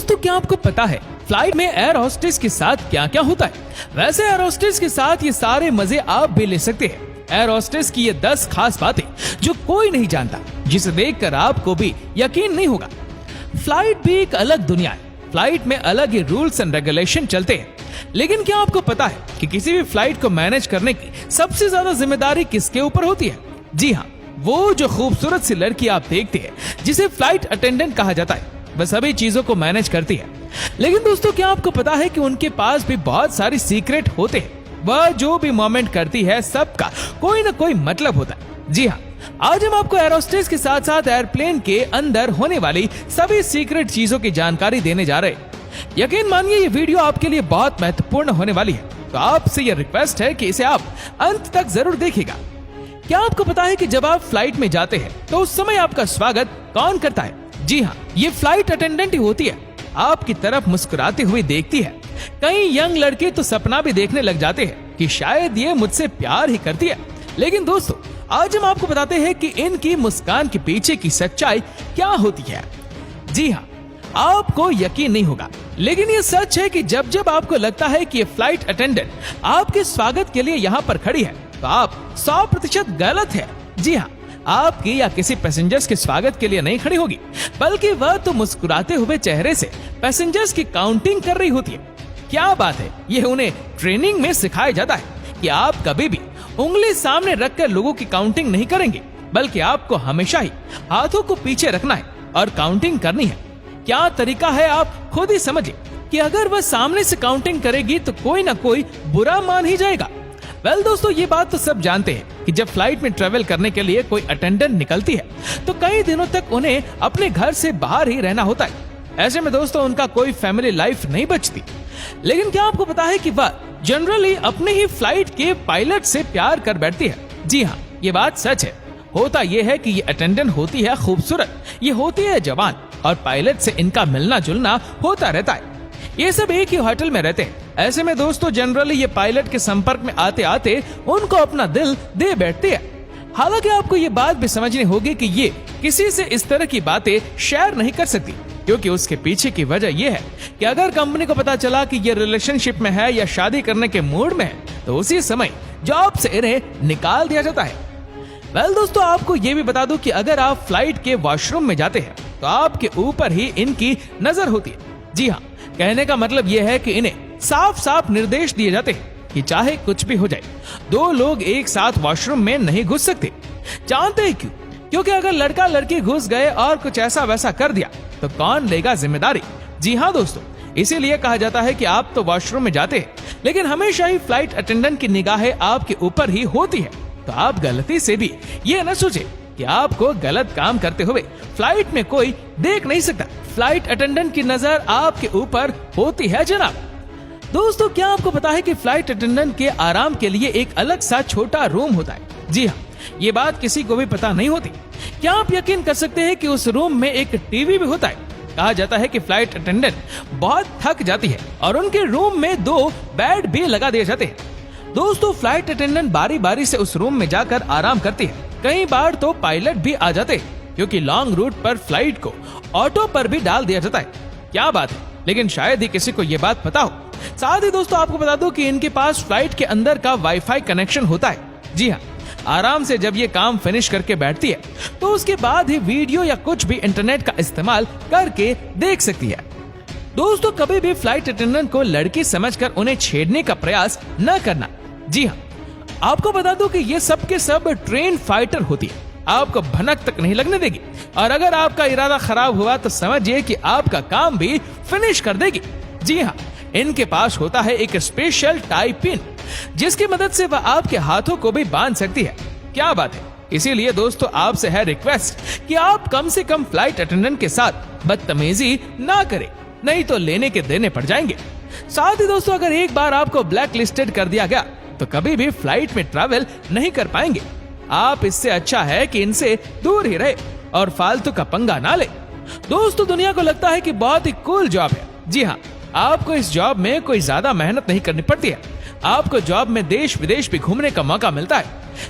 दोस्तों क्या आपको पता है फ्लाइट में एयर होस्टेस के साथ क्या क्या होता है? वैसे एयर होस्टेस के साथ ये सारे मजे आप भी ले सकते हैं। एयर होस्टेस की ये 10 खास बातें जो कोई नहीं जानता, जिसे देखकर आपको भी यकीन नहीं होगा। फ्लाइट भी एक अलग दुनिया है। फ्लाइट में अलग ही रूल्स एंड रेगुलेशन चलते हैं। लेकिन क्या आपको पता है कि किसी भी फ्लाइट को मैनेज करने की सबसे ज्यादा जिम्मेदारी किसके ऊपर होती है? जी हाँ, वो जो खूबसूरत सी लड़की आप देखते हैं जिसे फ्लाइट अटेंडेंट कहा जाता है, वह सभी चीजों को मैनेज करती है। लेकिन दोस्तों क्या आपको पता है कि उनके पास भी बहुत सारी सीक्रेट होते हैं। वह जो भी मोमेंट करती है सबका कोई ना कोई मतलब होता है। जी हाँ, आज हम आपको एयर होस्टेस के साथ साथ एयरप्लेन के अंदर होने वाली सभी सीक्रेट चीजों की जानकारी देने जा रहे हैं। यकीन मानिए ये वीडियो आपके लिए बहुत महत्वपूर्ण होने वाली है, तो आपसे ये रिक्वेस्ट है कि इसे आप अंत तक जरूर देखिएगा। क्या आपको पता है कि जब आप फ्लाइट में जाते हैं तो उस समय आपका स्वागत कौन करता है? जी हाँ, ये फ्लाइट अटेंडेंट ही होती है। आपकी तरफ मुस्कुराती हुई देखती है। कई यंग लड़के तो सपना भी देखने लग जाते हैं कि शायद ये मुझसे प्यार ही करती है। लेकिन दोस्तों आज हम आपको बताते हैं कि इनकी मुस्कान के पीछे की सच्चाई क्या होती है। जी हाँ, आपको यकीन नहीं होगा, लेकिन ये सच है कि जब जब आपको लगता है कि ये फ्लाइट अटेंडेंट आपके स्वागत के लिए यहाँ पर खड़ी है, तो आप 100% गलत है। जी हाँ, आपकी या किसी पैसेंजर्स के स्वागत के लिए नहीं खड़ी होगी, बल्कि वह तो मुस्कुराते हुए चेहरे से पैसेंजर्स की काउंटिंग कर रही होती है। क्या बात है, ये उन्हें ट्रेनिंग में सिखाया जाता है कि आप कभी भी उंगली सामने रखकर लोगों की काउंटिंग नहीं करेंगे, बल्कि आपको हमेशा ही हाथों को पीछे रखना है और काउंटिंग करनी है। क्या तरीका है आप खुद ही समझिए कि अगर वह सामने से काउंटिंग करेगी तो कोई ना कोई बुरा मान ही जाएगा। वेल दोस्तों, ये बात तो सब जानते हैं कि जब फ्लाइट में ट्रेवल करने के लिए कोई अटेंडेंट निकलती है तो कई दिनों तक उन्हें अपने घर से बाहर ही रहना होता है। ऐसे में दोस्तों उनका कोई फैमिली लाइफ नहीं बचती। लेकिन क्या आपको पता है कि वह जनरली अपने ही फ्लाइट के पायलट से प्यार कर बैठती है? जी हाँ, ये बात सच है। होता यह है कि ये अटेंडेंट होती है खूबसूरत, ये होती है जवान, और पायलट से इनका मिलना जुलना होता रहता है। ये सब एक ही होटल में रहते हैं। ऐसे में दोस्तों जनरली ये पायलट के संपर्क में आते आते उनको अपना दिल दे बैठती है। हालांकि आपको ये बात भी समझनी होगी कि ये किसी से इस तरह की बातें शेयर नहीं कर सकती, क्योंकि उसके पीछे की वजह यह है कि अगर कंपनी को पता चला कि ये रिलेशनशिप में है या शादी करने के मूड में है, तो उसी समय जॉब से इन्हें निकाल दिया जाता है। वेल दोस्तों, आपको ये भी बता दूं कि अगर आप फ्लाइट के वॉशरूम में जाते हैं तो आपके ऊपर ही इनकी नजर होती है। जी हाँ, कहने का मतलब यह है कि इन्हें साफ साफ निर्देश दिए जाते हैं कि चाहे कुछ भी हो जाए, 2 लोग एक साथ वॉशरूम में नहीं घुस सकते। जानते हैं क्यों? क्योंकि अगर लड़का लड़की घुस गए और कुछ ऐसा वैसा कर दिया तो कौन लेगा जिम्मेदारी? जी हाँ दोस्तों, इसीलिए कहा जाता है कि आप तो वॉशरूम में जाते हैं, लेकिन हमेशा ही फ्लाइट अटेंडेंट की निगाहें आपके ऊपर ही होती है। तो आप गलती से भी ये न सोचे कि आपको गलत काम करते हुए फ्लाइट में कोई देख नहीं सकता। फ्लाइट अटेंडेंट की नजर आपके ऊपर होती है जनाब। दोस्तों क्या आपको पता है कि फ्लाइट अटेंडेंट के आराम के लिए एक अलग सा छोटा रूम होता है? जी हाँ, ये बात किसी को भी पता नहीं होती। क्या आप यकीन कर सकते हैं कि उस रूम में एक टीवी भी होता है? कहा जाता है कि फ्लाइट अटेंडेंट बहुत थक जाती है और उनके रूम में 2 बेड भी लगा दिए जाते हैं। दोस्तों फ्लाइट अटेंडेंट बारी बारी से उस रूम में जाकर आराम करती है। कई बार तो पायलट भी आ जाते हैं, क्योंकि लॉन्ग रूट पर फ्लाइट को ऑटो पर भी डाल दिया जाता है। क्या बात है, लेकिन शायद ही किसी को ये बात पता हो। साथ ही दोस्तों आपको बता दूं कि इनके पास फ्लाइट के अंदर का वाईफाई कनेक्शन होता है। जी हाँ, आराम से जब ये काम फिनिश करके बैठती है तो उसके बाद ही वीडियो या कुछ भी इंटरनेट का इस्तेमाल करके देख सकती है। दोस्तों कभी भी फ्लाइट अटेंडेंट को लड़की समझकर उन्हें छेड़ने का प्रयास न करना। जी हाँ, आपको बता दूं कि ये सब के सब ट्रेन फाइटर होती है, आपको भनक तक नहीं लगने देगी, और अगर आपका इरादा खराब हुआ तो समझिए कि आपका काम भी फिनिश कर देगी। जी हाँ, इनके पास होता है एक स्पेशल टाई पिन, जिसकी मदद से वह आपके हाथों को भी बांध सकती है। क्या बात है, इसीलिए दोस्तों आपसे है रिक्वेस्ट कि आप कम से कम फ्लाइट अटेंडेंट के साथ बदतमीजी ना करें, नहीं तो लेने के देने पड़ जाएंगे। साथ ही दोस्तों अगर एक बार आपको ब्लैक लिस्टेड कर दिया गया तो कभी भी फ्लाइट में ट्रैवल नहीं कर पाएंगे। आप इससे अच्छा है कि इनसे दूर ही रहे और फालतू का पंगा ना ले। दोस्तों दुनिया को लगता है कि बहुत ही कूल जॉब है। जी हाँ, आपको इस जॉब में कोई ज्यादा मेहनत नहीं करनी पड़ती है। आपको जॉब में देश विदेश भी घूमने का मौका मिलता है।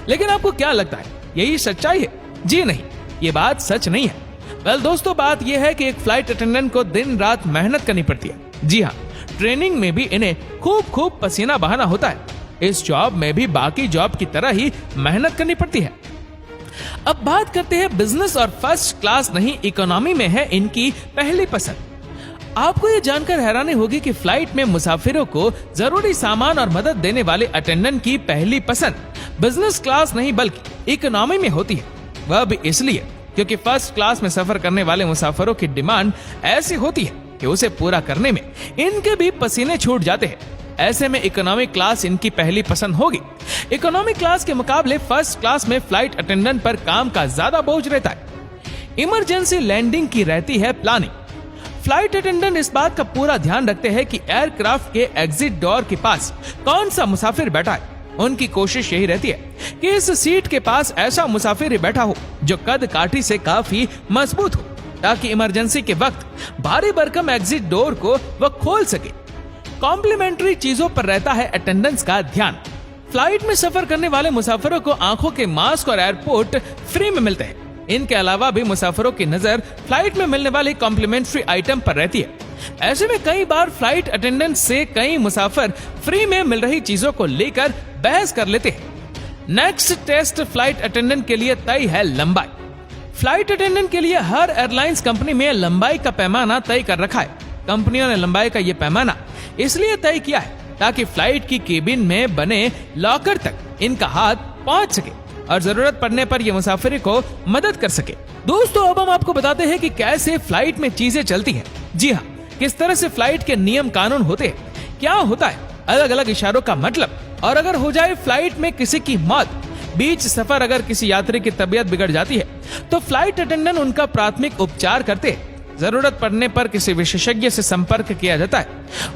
लेकिन आपको क्या लगता है यही सच्चाई है? जी नहीं, ये बात सच नहीं है। वेल दोस्तों, बात यह है कि एक फ्लाइट अटेंडेंट को दिन रात मेहनत करनी पड़ती है। जी हाँ, ट्रेनिंग में भी इन्हें खूब पसीना बहाना होता है। इस जॉब में भी बाकी जॉब की तरह ही मेहनत करनी पड़ती है। अब बात करते हैं बिजनेस और फर्स्ट क्लास नहीं इकोनॉमी में है इनकी पहली पसंद। आपको ये जानकर हैरानी होगी कि फ्लाइट में मुसाफिरों को जरूरी सामान और मदद देने वाले अटेंडेंट की पहली पसंद बिजनेस क्लास नहीं बल्कि इकोनॉमी में होती है। वह भी इसलिए क्योंकि फर्स्ट क्लास में सफर करने वाले मुसाफिरों की डिमांड ऐसी होती है कि उसे पूरा करने में इनके भी पसीने छूट जाते हैं। ऐसे में इकोनॉमी क्लास इनकी पहली पसंद होगी। इकोनॉमी क्लास के मुकाबले फर्स्ट क्लास में फ्लाइट अटेंडेंट पर काम का ज्यादा बोझ रहता है। इमरजेंसी लैंडिंग की रहती है प्लानिंग। फ्लाइट अटेंडेंट इस बात का पूरा ध्यान रखते हैं कि एयरक्राफ्ट के एग्जिट डोर के पास कौन सा मुसाफिर बैठा है। उनकी कोशिश यही रहती है कि इस सीट के पास ऐसा मुसाफिर बैठा हो जो कद काठी से काफी मजबूत हो, ताकि इमरजेंसी के वक्त भारी भरकम एग्जिट डोर को वह खोल सके। कॉम्प्लीमेंट्री चीजों पर रहता है अटेंडेंट्स का ध्यान। फ्लाइट में सफर करने वाले मुसाफिरों को आंखों के मास्क और एयरपोर्ट फ्री में मिलते हैं। इनके अलावा भी मुसाफिरों की नजर फ्लाइट में मिलने वाली कॉम्प्लीमेंट्री आइटम पर रहती है। ऐसे में कई बार फ्लाइट अटेंडेंट से कई मुसाफिर फ्री में मिल रही चीजों को लेकर बहस कर लेते हैं। नेक्स्ट टेस्ट फ्लाइट अटेंडेंट के लिए तय है लंबाई। फ्लाइट अटेंडेंट के लिए हर एयरलाइंस कंपनी में लंबाई का पैमाना तय कर रखा है। कंपनियों ने लंबाई का ये पैमाना इसलिए तय किया है ताकि फ्लाइट की केबिन में बने लॉकर तक इनका हाथ पहुंच सके और जरूरत पड़ने पर यह मुसाफिर को मदद कर सके। दोस्तों, अब हम आपको बताते हैं कि कैसे फ्लाइट में चीजें चलती हैं। जी हाँ, किस तरह से फ्लाइट के नियम कानून होते हैं, क्या होता है अलग अलग इशारों का मतलब, और अगर हो जाए फ्लाइट में किसी की मौत, बीच सफर अगर किसी यात्री की तबीयत बिगड़ जाती है तो फ्लाइट अटेंडेंट उनका प्राथमिक उपचार करते हैं। जरूरत पड़ने पर किसी विशेषज्ञ से संपर्क किया जाता है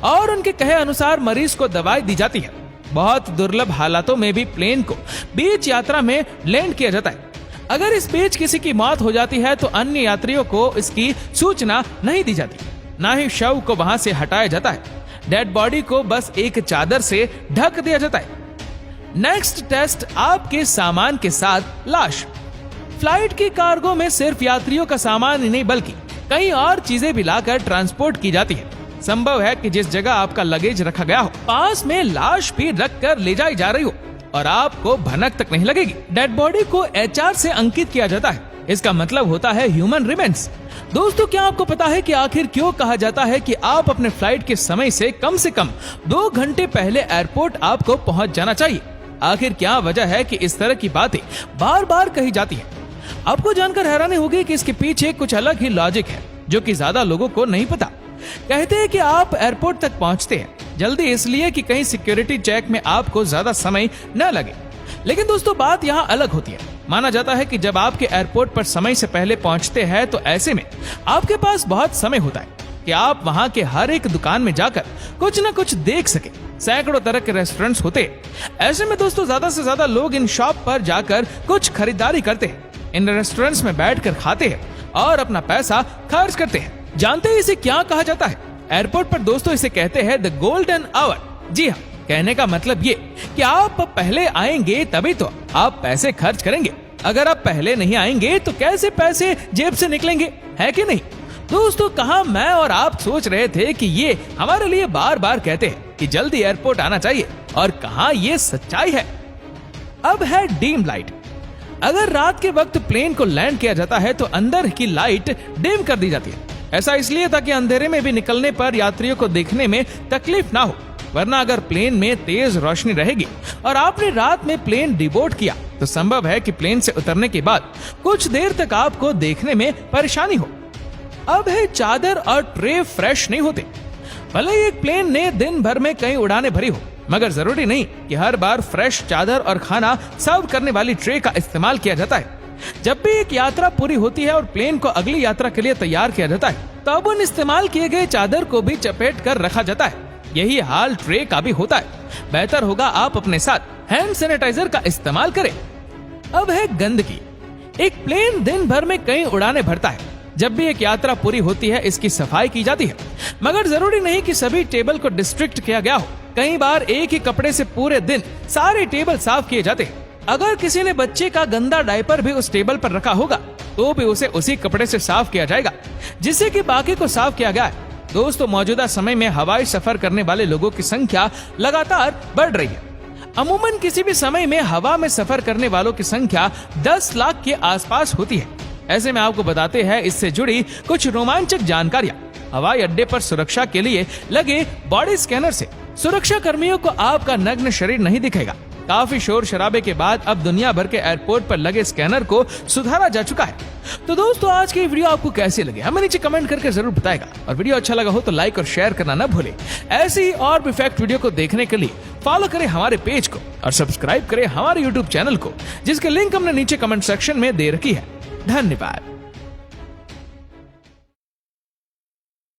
और उनके कहे अनुसार मरीज को दवाई दी जाती है। बहुत दुर्लभ हालातों में भी प्लेन को बीच यात्रा में लैंड किया जाता है। अगर इस बीच किसी की मौत हो जाती है तो अन्य यात्रियों को इसकी सूचना नहीं दी जाती, ना ही शव को वहां से हटाया जाता है। डेड बॉडी को बस एक चादर से ढक दिया जाता है। नेक्स्ट टेस्ट, आपके सामान के साथ लाश। फ्लाइट की कार्गो में सिर्फ यात्रियों का सामान ही नहीं बल्कि कई और चीजें भी लाकर ट्रांसपोर्ट की जाती है। संभव है कि जिस जगह आपका लगेज रखा गया हो पास में लाश भी रख कर ले जाई जा रही हो और आपको भनक तक नहीं लगेगी। डेड बॉडी को HR से अंकित किया जाता है। इसका मतलब होता है ह्यूमन रिमेन्स। दोस्तों, क्या आपको पता है कि आखिर क्यों कहा जाता है कि आप अपने फ्लाइट के समय से कम 2 घंटे पहले एयरपोर्ट आपको पहुंच जाना चाहिए? आखिर क्या वजह है कि इस तरह की बातें बार बार कही जाती है? आपको जानकर हैरानी होगी कि इसके पीछे कुछ अलग ही लॉजिक है जो कि ज्यादा लोगों को नहीं पता। कहते हैं कि आप एयरपोर्ट तक पहुंचते हैं जल्दी इसलिए कि कहीं सिक्योरिटी चेक में आपको ज्यादा समय न लगे। लेकिन दोस्तों, बात यहाँ अलग होती है। माना जाता है कि जब आपके एयरपोर्ट पर समय से पहले पहुंचते हैं तो ऐसे में आपके पास बहुत समय होता है कि आप वहां के हर एक दुकान में जाकर कुछ न कुछ देख सके। सैकड़ों तरह के रेस्टोरेंट्स होते हैं। ऐसे में दोस्तों, ज्यादा से ज्यादा लोग इन शॉप पर जाकर कुछ खरीदारी करते हैं, इन रेस्टोरेंट्स में बैठकर खाते हैं और अपना पैसा खर्च करते हैं। जानते हैं इसे क्या कहा जाता है? एयरपोर्ट पर दोस्तों इसे कहते हैं द गोल्डन आवर। जी हाँ, कहने का मतलब ये कि आप पहले आएंगे तभी तो आप पैसे खर्च करेंगे। अगर आप पहले नहीं आएंगे तो कैसे पैसे जेब से निकलेंगे, है कि नहीं? दोस्तों, कहाँ मैं और आप सोच रहे थे कि ये हमारे लिए बार बार कहते हैं कि जल्दी एयरपोर्ट आना चाहिए, और कहाँ ये सच्चाई है। अब है डीम लाइट। अगर रात के वक्त प्लेन को लैंड किया जाता है तो अंदर की लाइट डिम कर दी जाती है। ऐसा इसलिए ताकि अंधेरे में भी निकलने पर यात्रियों को देखने में तकलीफ ना हो, वरना अगर प्लेन में तेज रोशनी रहेगी और आपने रात में प्लेन डिबोर्ड किया तो संभव है कि प्लेन से उतरने के बाद कुछ देर तक आपको देखने में परेशानी हो। अब है चादर और ट्रे फ्रेश नहीं होते। भले ही एक प्लेन ने दिन भर में कई उड़ानें भरी हो, मगर जरूरी नहीं कि हर बार फ्रेश चादर और खाना सर्व करने वाली ट्रे का इस्तेमाल किया जाता है। जब भी एक यात्रा पूरी होती है और प्लेन को अगली यात्रा के लिए तैयार किया जाता है, तब उन इस्तेमाल किए गए चादर को भी चपेट कर रखा जाता है। यही हाल ट्रे का भी होता है। बेहतर होगा आप अपने साथ हैंड सैनिटाइजर का इस्तेमाल करें। अब है गंदगी। एक प्लेन दिन भर में कई उड़ानें भरता है। जब भी एक यात्रा पूरी होती है इसकी सफाई की जाती है, मगर जरूरी नहीं कि सभी टेबल को डिस्ट्रिक्ट किया गया हो। कई बार एक ही कपड़े से पूरे दिन सारे टेबल साफ किए जाते हैं। अगर किसी ने बच्चे का गंदा डायपर भी उस टेबल पर रखा होगा तो भी उसे उसी कपड़े से साफ किया जाएगा जिससे कि बाकी को साफ किया गया है। दोस्तों, मौजूदा समय में हवाई सफर करने वाले लोगों की संख्या लगातार बढ़ रही है। अमूमन किसी भी समय में हवा में सफर करने वालों की संख्या 10 लाख के आसपास होती है। ऐसे में आपको बताते हैं इससे जुड़ी कुछ रोमांचक जानकारियां। हवाई अड्डे पर सुरक्षा के लिए लगे बॉडी स्कैनर से सुरक्षा कर्मियों को आपका नग्न शरीर नहीं दिखेगा। काफी शोर शराबे के बाद अब दुनिया भर के एयरपोर्ट पर लगे स्कैनर को सुधारा जा चुका है। तो दोस्तों, आज की वीडियो आपको कैसी लगी हमें नीचे कमेंट करके जरूर बताएगा, और वीडियो अच्छा लगा हो तो लाइक और शेयर करना न भूले। ऐसी ही और भी फैक्ट वीडियो को देखने के लिए फॉलो करें हमारे पेज को और सब्सक्राइब करें हमारे यूट्यूब चैनल को, जिसके लिंक हमने नीचे कमेंट सेक्शन में दे रखी है। धन्यवाद।